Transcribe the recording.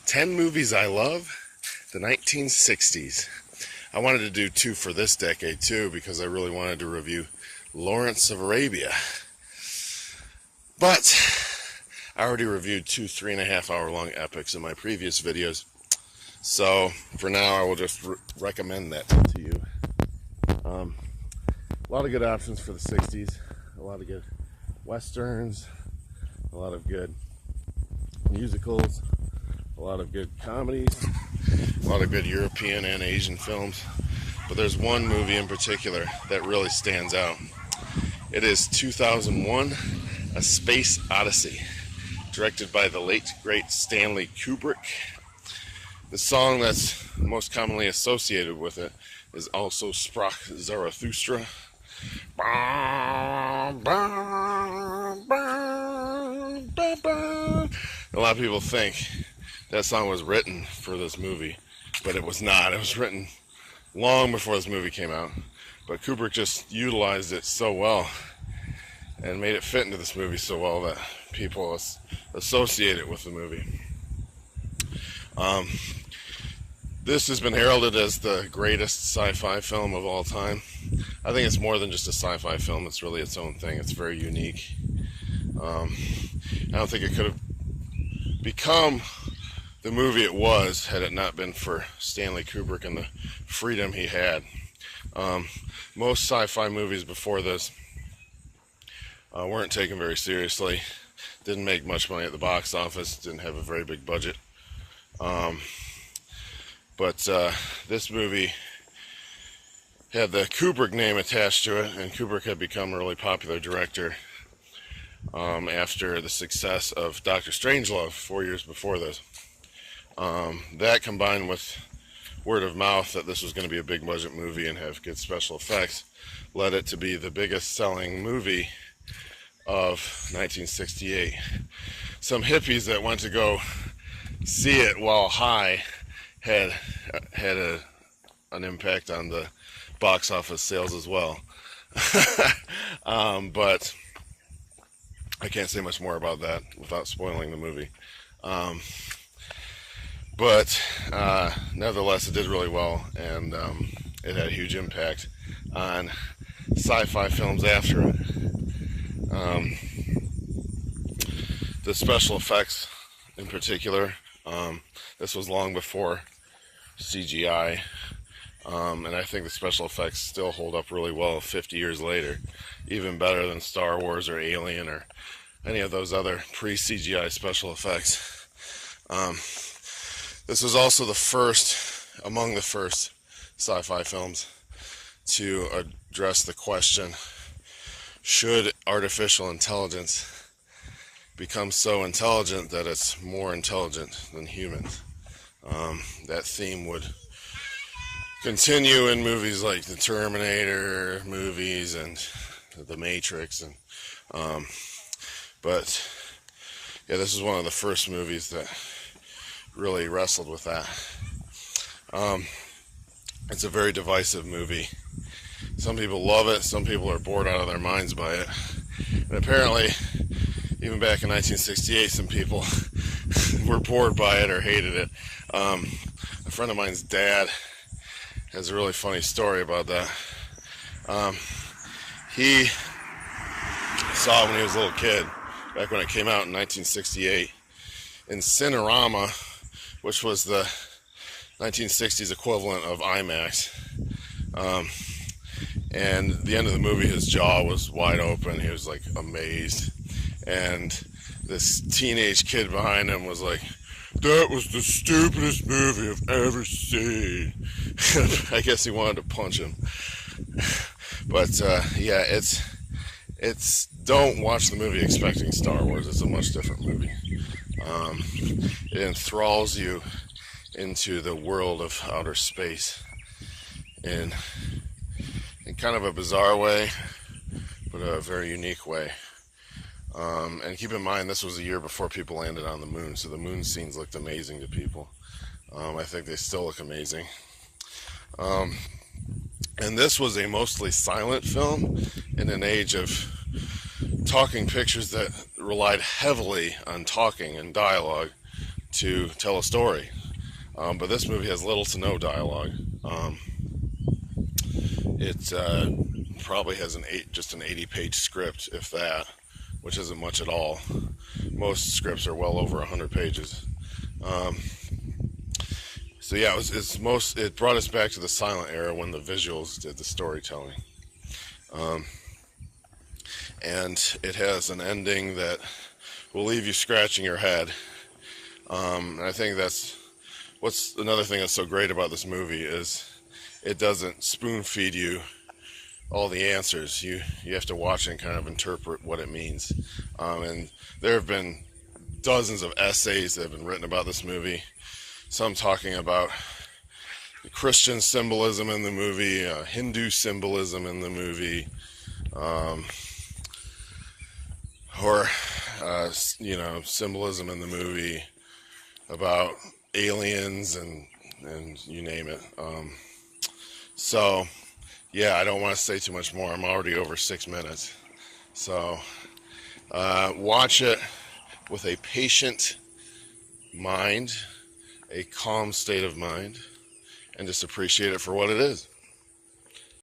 10 movies I love, the 1960s. I wanted to do 2 for this decade too because I really wanted to review Lawrence of Arabia. But I already reviewed 2 3.5-hour long epics in my previous videos. So for now I will just recommend that to you. A lot of good options for the 60s. A lot of good westerns. A lot of good musicals. A lot of good comedies. A lot of good European and Asian films. But there's one movie in particular that really stands out. It is 2001, A Space Odyssey, directed by the late, great Stanley Kubrick. The song that's most commonly associated with it is Also Sprach Zarathustra. A lot of people think that song was written for this movie, but it was not. It was written long before this movie came out, but Kubrick just utilized it so well and made it fit into this movie so well that people associate it with the movie. This has been heralded as the greatest sci-fi film of all time. I think it's more than just a sci-fi film. It's really its own thing. It's very unique. I don't think it could have become the movie it was had it not been for Stanley Kubrick and the freedom he had. Most sci-fi movies before this weren't taken very seriously, didn't make much money at the box office, didn't have a very big budget. But this movie had the Kubrick name attached to it, and Kubrick had become a really popular director after the success of Dr. Strangelove 4 years before this. That combined with word of mouth that this was going to be a big budget movie and have good special effects led it to be the biggest selling movie of 1968. Some hippies that went to go see it while high had an impact on the box office sales as well. But I can't say much more about that without spoiling the movie. But nevertheless, it did really well, and it had a huge impact on sci-fi films after it. The special effects in particular, this was long before CGI, and I think the special effects still hold up really well 50 years later, even better than Star Wars or Alien or any of those other pre-CGI special effects. This was also among the first sci-fi films to address the question, should artificial intelligence become so intelligent that it's more intelligent than humans? That theme would continue in movies like the Terminator movies and the Matrix, and but yeah, this is one of the first movies that really wrestled with that. It's a very divisive movie. Some people love it, some people are bored out of their minds by it, and apparently even back in 1968 some people were bored by it or hated it. A friend of mine's dad has a really funny story about that. He saw it when he was a little kid, back when it came out in 1968, in Cinerama, which was the 1960s equivalent of IMAX. And at the end of the movie, his jaw was wide open. He was like amazed. And this teenage kid behind him was like, "That was the stupidest movie I've ever seen." I guess he wanted to punch him. But yeah, it's don't watch the movie expecting Star Wars. It's a much different movie. It enthralls you into the world of outer space in kind of a bizarre way, but a very unique way. And keep in mind, this was a year before people landed on the moon, so the moon scenes looked amazing to people. I think they still look amazing. And this was a mostly silent film in an age of talking pictures that relied heavily on talking and dialogue to tell a story. But this movie has little to no dialogue. It probably has just an 80-page script, if that, which isn't much at all. Most scripts are well over 100 pages. So yeah, it brought us back to the silent era when the visuals did the storytelling. And it has an ending that will leave you scratching your head. And I think that's another thing that's so great about this movie is it doesn't spoon feed you all the answers. You have to watch and kind of interpret what it means. And there have been dozens of essays that have been written about this movie. Some talking about the Christian symbolism in the movie, Hindu symbolism in the movie, or symbolism in the movie about aliens and you name it. So yeah, I don't want to say too much more. I'm already over 6 minutes. So watch it with a patient mind, a calm state of mind, and just appreciate it for what it is.